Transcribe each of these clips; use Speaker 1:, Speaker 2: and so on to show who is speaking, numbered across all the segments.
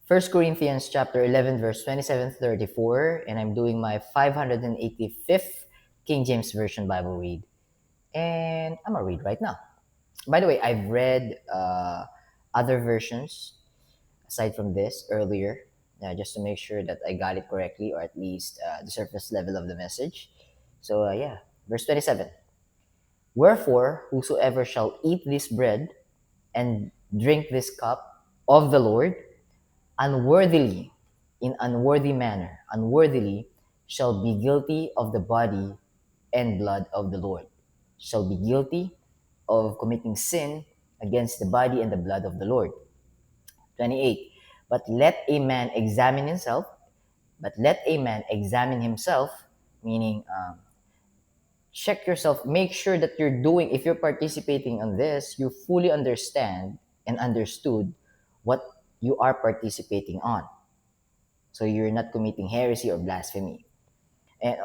Speaker 1: First Corinthians chapter 11, verse 27 to 34, and I'm doing my 585th King James Version Bible read. And I'm going to read right now. By the way, I've read other versions aside from this earlier, just to make sure that I got it correctly, or at least the surface level of the message. So, yeah, verse 27. Wherefore, whosoever shall eat this bread and drink this cup of the Lord unworthily, in unworthy manner, unworthily, shall be guilty of the body and blood of the Lord, shall be guilty of committing sin against the body and the blood of the Lord. 28. But let a man examine himself, meaning check yourself, make sure that you're doing, if you're participating on this, you fully understand and understood what you are participating on. So you're not committing heresy or blasphemy. And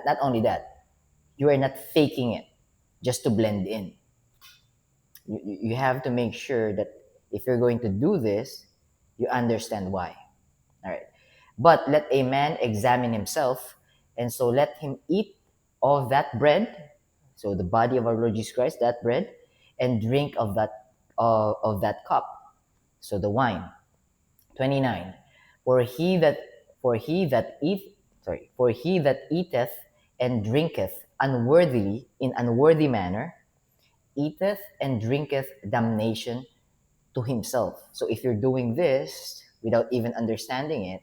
Speaker 1: not only that, you are not faking it just to blend in. You have to make sure that if you're going to do this, you understand why. All right. But let a man examine himself, and so let him eat of that bread, so the body of our Lord Jesus Christ, that bread, and drink of that cup, so the wine. 29. For he that for he that eat for he that eateth and drinketh unworthily in unworthy manner eateth and drinketh damnation to himself. So if you're doing this without even understanding it,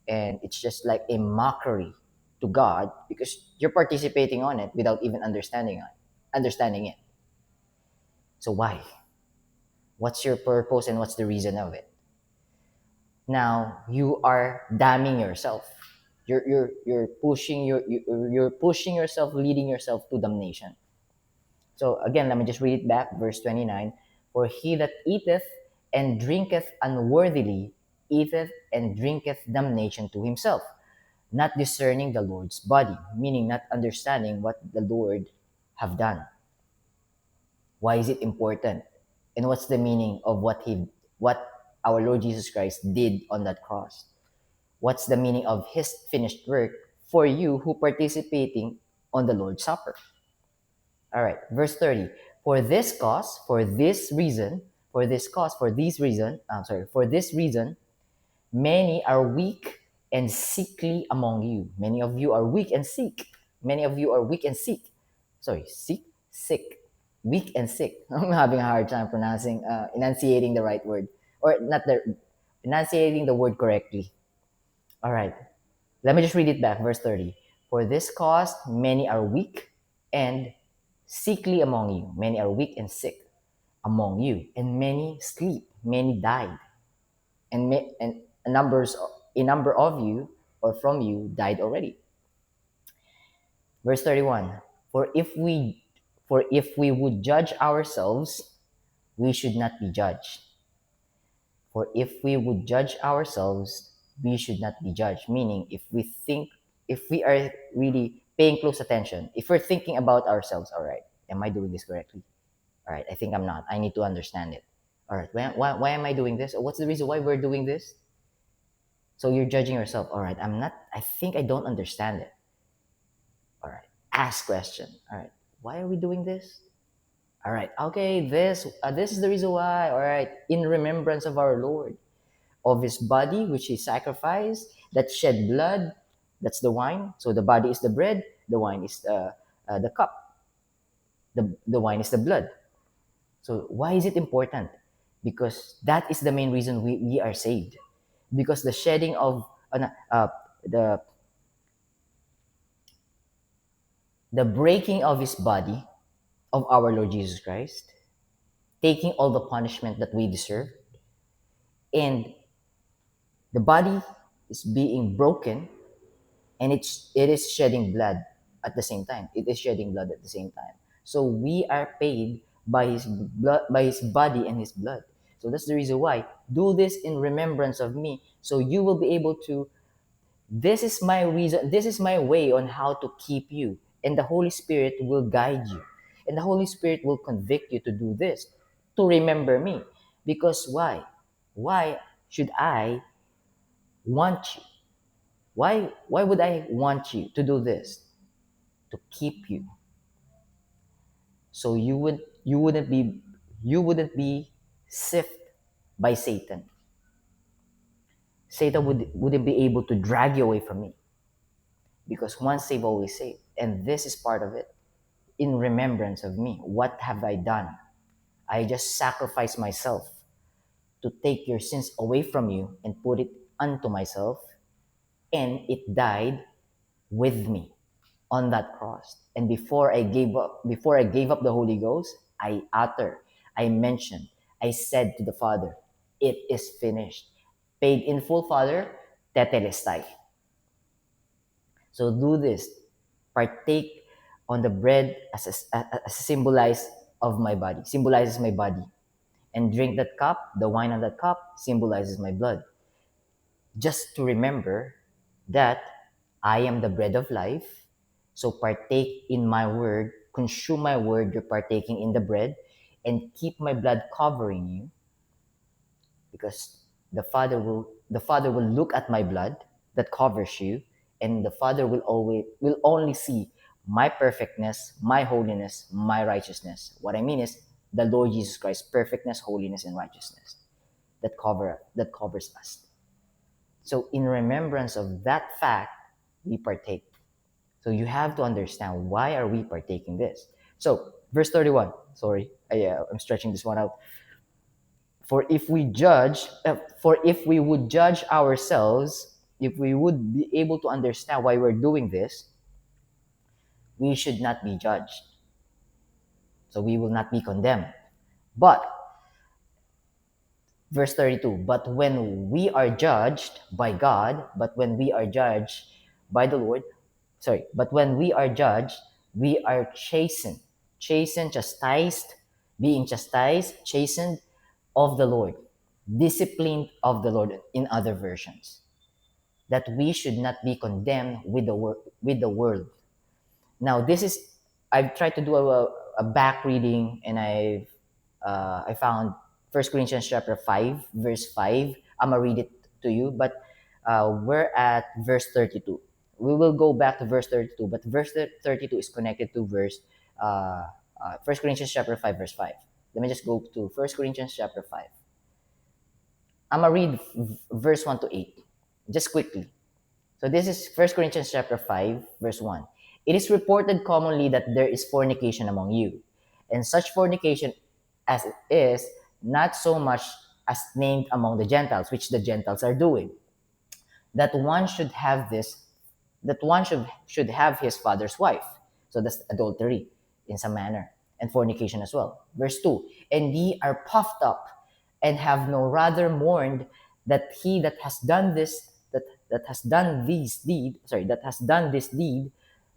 Speaker 1: and it's just like a mockery to God because you're participating on it without even understanding it. So why? What's your purpose and what's the reason of it? Now you are damning yourself. You're pushing you're pushing yourself, leading yourself to damnation. So again, let me just read it back, verse 29. For he that eateth and drinketh unworthily eateth and drinketh damnation to himself, not discerning the Lord's body, meaning not understanding what the Lord have done. Why is it important? And what's the meaning of what our Lord Jesus Christ did on that cross? What's the meaning of his finished work for you who participating on the Lord's Supper? All right, verse 30. For this reason, many are weak and sickly among you. Many of you are weak and sick. Many of you are weak and sick. Sorry, sick. Weak and sick. I'm having a hard time enunciating the right word. Or not the, enunciating the word correctly. All right, let me just read it back, verse 30. For this cause, many are weak and sickly among you. Many are weak and sick among you, and many sleep. Many died, and a number of you or from you died already. Verse 31. For if we for if we would judge ourselves, we should not be judged. For if we would judge ourselves, we should not be judged. Meaning, if we are really paying close attention, if we're thinking about ourselves, all right, am I doing this correctly? All right, I think I'm not. I need to understand it. All right, why am I doing this? Or what's the reason why we're doing this? So you're judging yourself. All right, I'm not. I think I don't understand it. All right, ask question. All right, why are we doing this? All right, okay, this is the reason why. All right, in remembrance of our Lord, of his body which he sacrificed, that shed blood, that's the wine. So the body is the bread, the wine is the cup, the wine is the blood. So why is it important? Because that is the main reason we are saved. Because the shedding of the breaking of his body, of our Lord Jesus Christ, taking all the punishment that we deserve, and the body is being broken, and it is shedding blood at the same time. It is shedding blood at the same time. So we are paid by his blood, by his body and his blood. So that's the reason why do this in remembrance of me. So you will be able to. This is my reason. This is my way on how to keep you, and the Holy Spirit will guide you, and the Holy Spirit will convict you to do this, to remember me. Because why? Why should I want you. Why would I want you to do this? To keep you. So you wouldn't be sifted by Satan. Satan wouldn't be able to drag you away from me, because once saved, always saved. And this is part of it. In remembrance of me, what have I done? I just sacrificed myself to take your sins away from you and put it unto myself, and it died with me on that cross. And before I gave up the Holy Ghost, I mentioned, I said to the Father, it is finished. Paid in full, Father, tetelestai. So do this. Partake on the bread as a symbolizes my body. And drink that cup, the wine on that cup, symbolizes my blood. Just to remember that I am the bread of life. So partake in my word, consume my word, you're partaking in the bread, and keep my blood covering you, because the Father will look at my blood that covers you, and the Father will only see my perfectness, my holiness, my righteousness. What I mean is the Lord Jesus Christ, perfectness, holiness, and righteousness that covers us. So in remembrance of that fact, we partake. So you have to understand, why are we partaking this? So verse 31. Sorry, I'm stretching this one out. For if we would judge ourselves, if we would be able to understand why we're doing this, we should not be judged. So we will not be condemned. But, verse 32, but when we are judged by the Lord, but when we are judged, we are chastised, being chastised, chastened of the Lord, disciplined of the Lord in other versions, that we should not be condemned with the world. Now, I've tried to do a back reading, and I found 1 Corinthians chapter 5, verse 5. I'm going to read it to you, but we're at verse 32. We will go back to verse 32, but verse 32 is connected to verse 1 Corinthians chapter 5, verse 5. Let me just go to 1 Corinthians chapter 5. I'm going to read verse 1 to 8, just quickly. So this is 1 Corinthians chapter 5, verse 1. It is reported commonly that there is fornication among you, and such fornication as it is not so much as named among the Gentiles, which the Gentiles are doing, that one should have his father's wife. So that's adultery in some manner, and fornication as well. Verse 2, and ye are puffed up, and have no rather mourned, that he that has done this deed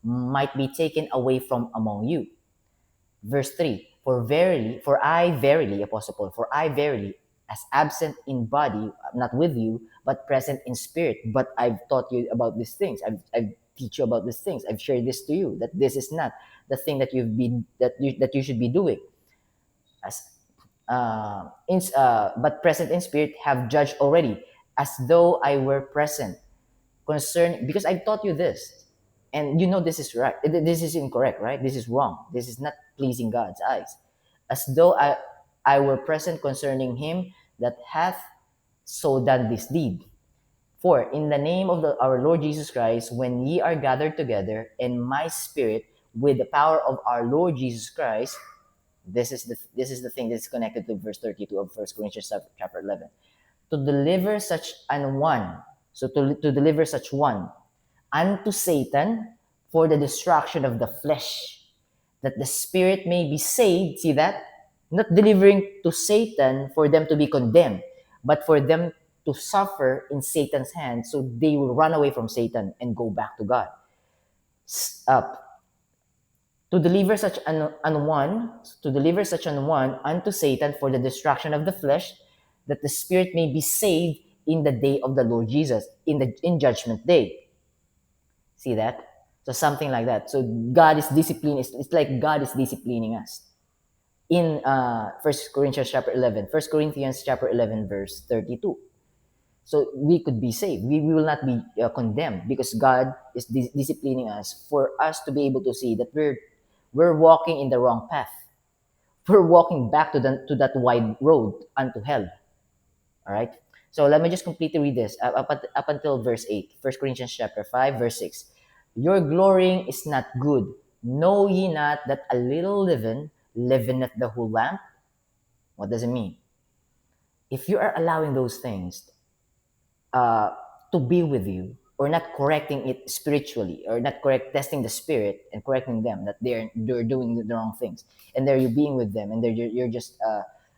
Speaker 1: might be taken away from among you. Verse 3, for I verily, Apostle Paul, for I verily, as absent in body, not with you, but present in spirit. But I've taught you about these things. I've teach you about these things. I've shared this to you, that this is not the thing that you should be doing. But present in spirit, have judged already, as though I were present. Because I've taught you this, and you know this is right. This is incorrect, right? This is wrong. This is not pleasing God's eyes. As though I were present concerning him that hath so done this deed. For in the name of our Lord Jesus Christ, when ye are gathered together in my spirit, with the power of our Lord Jesus Christ, this is the thing that's connected to verse 32 of 1 Corinthians chapter 11. To deliver such an one, to deliver such one unto Satan for the destruction of the flesh, that the spirit may be saved. See that? Not delivering to Satan for them to be condemned, but for them to suffer in Satan's hands, so they will run away from Satan and go back to God. To deliver such an one unto Satan for the destruction of the flesh, that the spirit may be saved in the day of the Lord Jesus, in judgment day. See that? So something like that. So God is disciplining. It's like God is disciplining us. In 1 Corinthians chapter 11, verse 32. So we could be saved. We will not be condemned because God is disciplining us for us to be able to see that we're walking in the wrong path. We're walking back to that wide road unto hell. All right. So let me just completely read this up until verse 8. 1 Corinthians chapter 5, verse 6. Your glorying is not good. Know ye not that a little leaven leaveneth the whole lump? What does it mean? If you are allowing those things uh, to be with you, or not correcting it spiritually, or not correct testing the spirit and correcting them that they're doing the wrong things, and they're you being with them, and you're just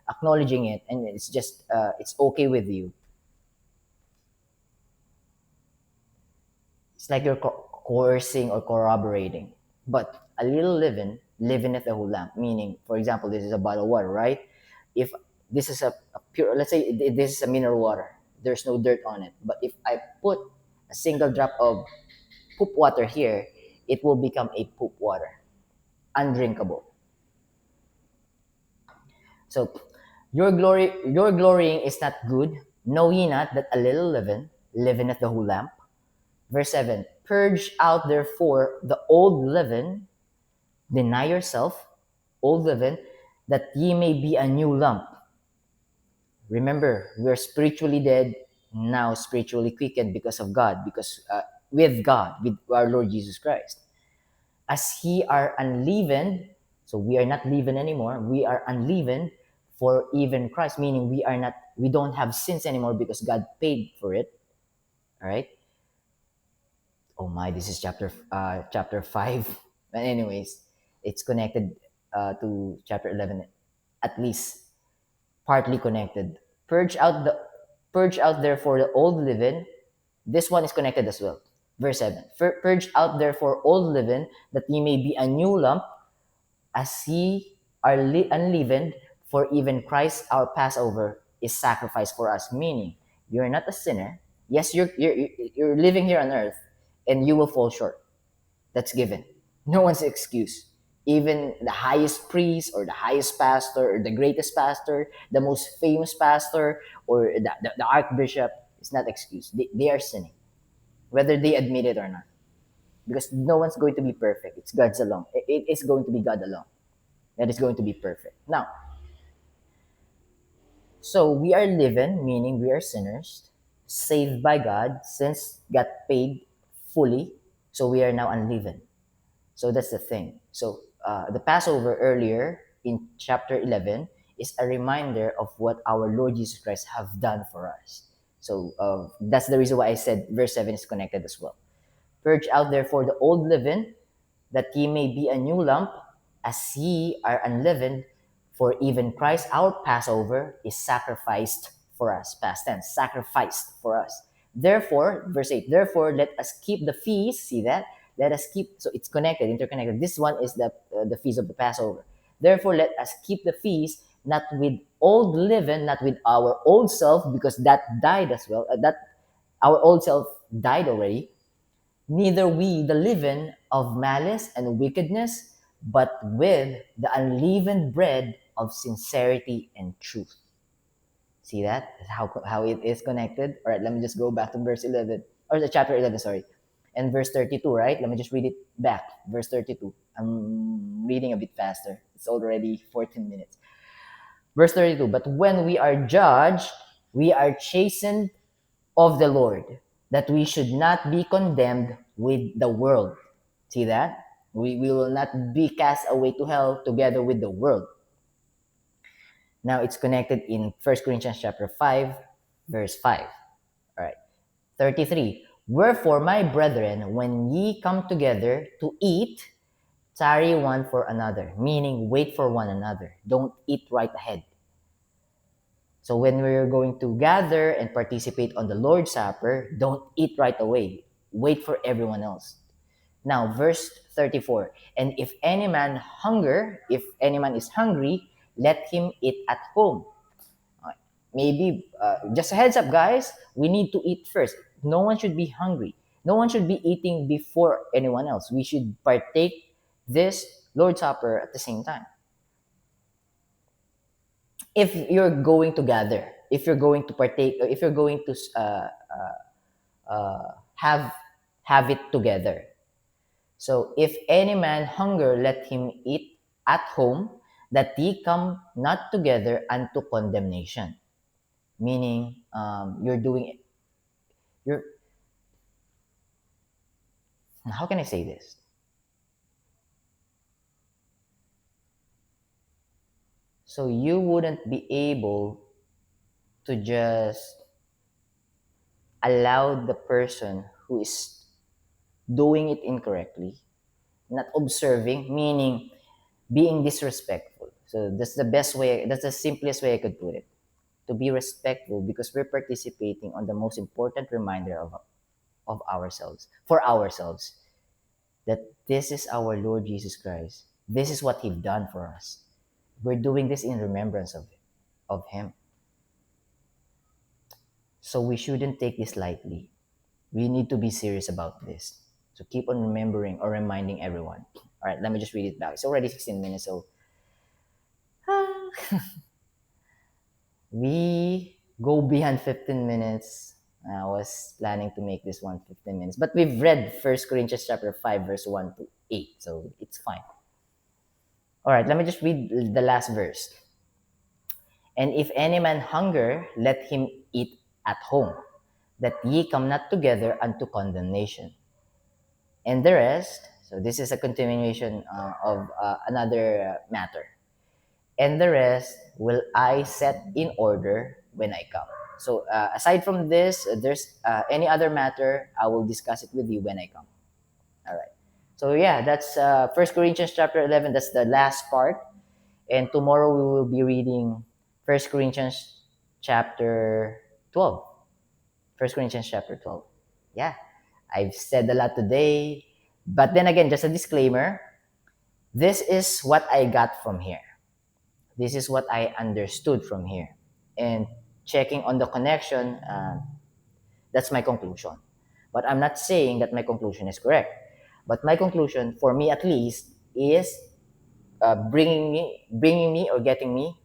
Speaker 1: acknowledging it, and it's just it's okay with you. It's like you're coercing or corroborating. But a little leaven leaveneth the whole lump. Meaning, for example, this is a bottle of water, right? If this is a pure, let's say this is a mineral water, there's no dirt on it. But if I put a single drop of poop water here, it will become a poop water, undrinkable. So your glorying is not good. Know ye not that a little leaven leaveneth the whole lump? Verse 7, purge out therefore the old leaven, deny yourself, old leaven, that ye may be a new lump. Remember, we're spiritually dead, now spiritually quickened because of God, because with God, with our Lord Jesus Christ. As ye are unleavened, so we are not leavened anymore, we are unleavened for even Christ, meaning we don't have sins anymore because God paid for it. All right? Oh my, this is chapter 5. But anyways, it's connected to chapter 11, at least partly connected. Purge out therefore the old leaven. This one is connected as well. Verse 7. Purge out therefore old leaven, that ye may be a new lump, as ye are unleavened, for even Christ our Passover is sacrificed for us. Meaning, you're not a sinner. Yes, you're living here on earth, and you will fall short. That's given. No one's excuse. Even the highest priest, or the highest pastor, or the greatest pastor, the most famous pastor, or the archbishop, is not excuse. They are sinning, whether they admit it or not. Because no one's going to be perfect. It's God's alone. It is going to be God alone that is going to be perfect. Now, so we are living, meaning we are sinners, saved by God, since got paid fully. So we are now unleavened. So that's the thing. So the Passover earlier in chapter 11 is a reminder of what our Lord Jesus Christ have done for us. So that's the reason why I said verse 7 is connected as well. Purge out therefore the old leaven, that ye may be a new lump, as ye are unleavened. For even Christ our Passover is sacrificed for us. Past tense, sacrificed for us. Therefore, verse 8, therefore let us keep the feast. See that? Let us keep, so it's connected, interconnected. This one is the feast of the Passover. Therefore, let us keep the feast, not with old leaven, not with our old self, because that died as well. That our old self died already. Neither we the leaven of malice and wickedness, but with the unleavened bread of sincerity and truth. See that? How it is connected? All right, let me just go back to verse 11, or the chapter 11, sorry. And verse 32, right? Let me just read it back. Verse 32. I'm reading a bit faster. It's already 14 minutes. Verse 32, but when we are judged, we are chastened of the Lord, that we should not be condemned with the world. See that? We will not be cast away to hell together with the world. Now it's connected in 1 Corinthians chapter 5, verse 5. All right. 33. Wherefore, my brethren, when ye come together to eat, tarry one for another, meaning wait for one another. Don't eat right ahead. So when we're going to gather and participate on the Lord's Supper, don't eat right away. Wait for everyone else. Now, verse 34. And if any man is hungry, let him eat at home. Maybe, just a heads up, guys, we need to eat first. No one should be hungry. No one should be eating before anyone else. We should partake this Lord's Supper at the same time. If you're going to gather, if you're going to partake, or if you're going to have it together. So if any man hunger, let him eat at home, that ye come not together unto condemnation. Meaning, you're doing, you're, how can I say this? So you wouldn't be able to just allow the person who is doing it incorrectly, not observing, meaning being disrespectful. So that's the best way, that's the simplest way I could put it. To be respectful because we're participating on the most important reminder of ourselves, for ourselves, that this is our Lord Jesus Christ. This is what He done for us. We're doing this in remembrance of Him. So we shouldn't take this lightly. We need to be serious about this. So keep on remembering or reminding everyone. All right, let me just read it back. It's already 16 minutes, so we go beyond 15 minutes. I was planning to make this one 15 minutes, but we've read 1 Corinthians chapter 5, verse 1 to 8, so it's fine. All right, let me just read the last verse. And if any man hunger, let him eat at home, that ye come not together unto condemnation. And the rest, so this is a continuation of another matter. And the rest will I set in order when I come. So aside from this, there's any other matter, I will discuss it with you when I come. All right. So yeah, that's 1 Corinthians chapter 11. That's the last part. And tomorrow we will be reading 1 Corinthians chapter 12. 1 Corinthians chapter 12. Yeah, I've said a lot today. But then again, just a disclaimer. This is what I got from here. This is what I understood from here. And checking on the connection, that's my conclusion. But I'm not saying that my conclusion is correct. But my conclusion, for me at least, is bringing me or getting me,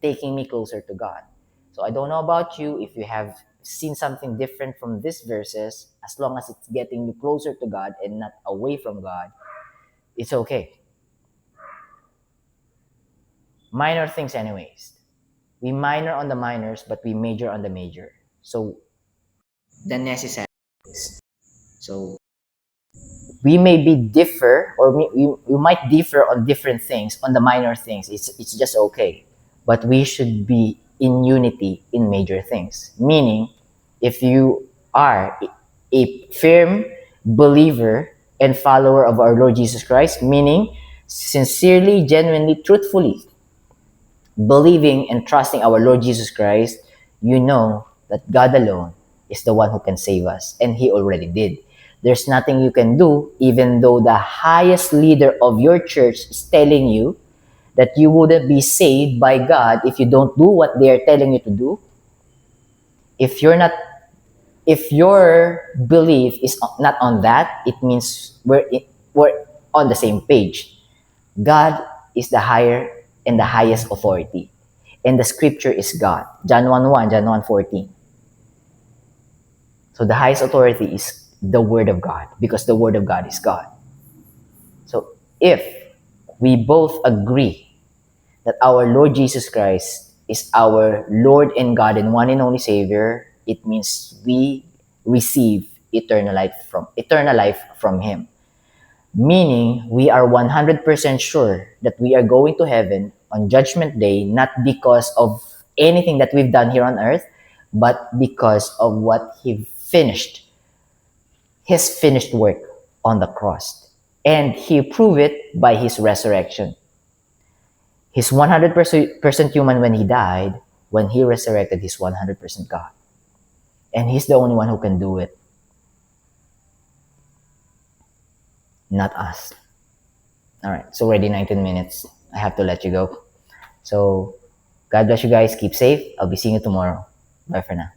Speaker 1: taking me closer to God. So I don't know about you, if you have seen something different from these verses, as long as it's getting you closer to God and not away from God, it's okay. Minor things anyways. We minor on the minors, but we major on the major. So the necessary things. So we may be differ, or we might differ on different things, on the minor things. It's just okay. But we should be in unity in major things. Meaning, if you are a firm believer and follower of our Lord Jesus Christ, meaning sincerely, genuinely, truthfully believing and trusting our Lord Jesus Christ, you know that God alone is the one who can save us, and He already did. There's nothing you can do, even though the highest leader of your church is telling you that you wouldn't be saved by God if you don't do what they are telling you to do. If you're not, if your belief is not on that, it means we're on the same page. God is the higher and the highest authority. And the scripture is God. John 1:1, John 1:14. So the highest authority is the Word of God, because the Word of God is God. So if we both agree that our Lord Jesus Christ is our Lord and God and one and only Savior, it means we receive eternal life from Him. Meaning, we are 100% sure that we are going to heaven on Judgment Day, not because of anything that we've done here on earth, but because of what He finished, His finished work on the cross. And He proved it by His resurrection. He's 100% human when He died. When He resurrected, He's 100% God. And He's the only one who can do it, not us. All right, it's already 19 minutes. I have to let you go. So, God bless you guys. Keep safe. I'll be seeing you tomorrow. Bye for now.